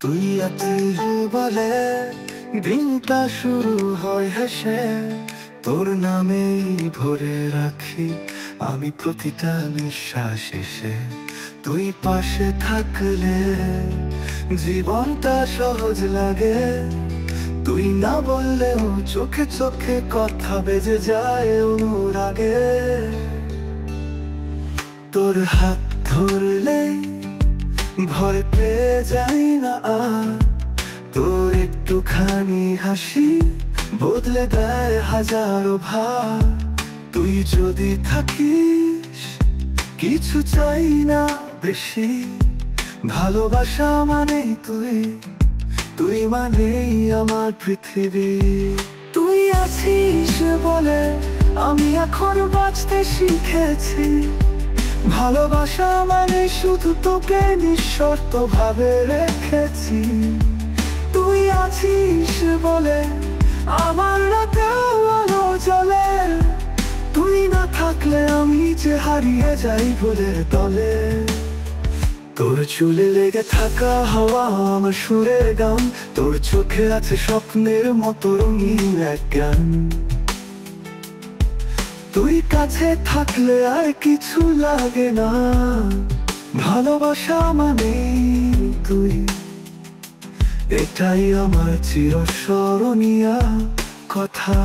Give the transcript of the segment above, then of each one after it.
তুই আছিস বলে দিনটা শুরু হয় হেসে, তোর নামেই ভরে রাখি আমি প্রতিটা নিঃশ্বাস এসে। তুই পাশে থাকলে জীবনটা সহজ লাগে, তুই না বললেও চোখে চোখে কথা বেজে যায় অনুরাগে। তোর হাত ধরলে ভয় পেয়ে যাই না আর, তোর একটুখানি হাসি বদলে দেয় হাজারো ভার। তুই যদি থাকিস কিছু চাই না বেশি, ভালোবাসা মানে তুই, তুই মানেই আমার পৃথিবী। তুই আছিস বলে আমি এখন বাঁচতে শিখেছি, ভালোবাসা মানে শুধু তোকে নিঃশর্ত ভাবে রেখেছি। তুই আছিস বলে আমার রাতেও আলো জ্বলে, তুই না থাকলে আমি যে হারিয়ে যাই ভুলের তলে। তোর চুলে লেগে থাকা হাওয়া আমার সুরের গান, তোর চোখে আছে স্বপ্নের মতো রঙিন এক গান। তুই কাছে থাকলে আর কিছু লাগে না, ভালোবাসা মানে তুই, এটাই আমার চিরস্মরণীয় কথা।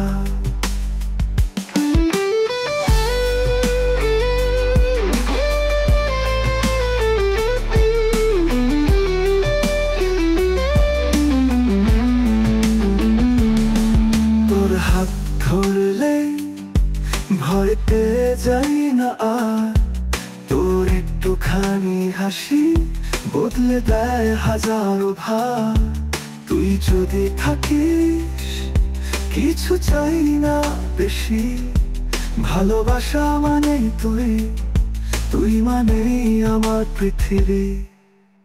তোর হাত ধরলে ভয় পেয়ে যাই না আর, তোর একটুখানি হাসি বদলে দেয় হাজারো ভার। তুই যদি থাকিস কিছু চাই না বেশি, ভালোবাসা মানে তুই, তুই মানেই আমার পৃথিবী।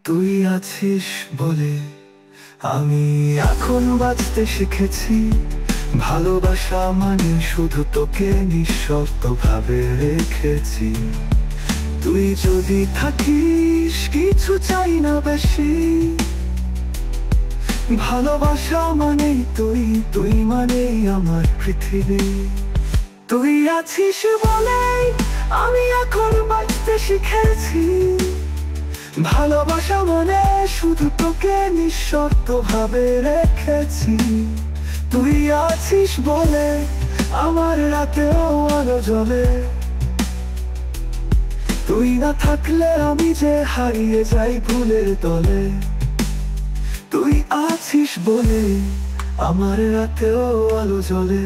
তুই আছিস বলে আমি এখন বাঁচতে শিখেছি, ভালোবাসা মানে শুধু তোকে নিঃশর্ত ভাবে রেখেছি। তুই যদি থাকিস কিছু চাই না বেশি, ভালোবাসা মানে তুই, তুই মানেই আমার পৃথিবী। তুই আছিস বলে আমি এখন বাঁচতে শিখেছি, ভালোবাসা মানে শুধু তোকে নিঃশর্ত ভাবে রেখেছি। তুই আছিস বলে আমার রাতেও আলো জ্বলে, তুই না থাকলে আমি যে হারিয়ে যাই ভুলের তলে। তুই আছিস বলে আমার রাতেও আলো জ্বলে।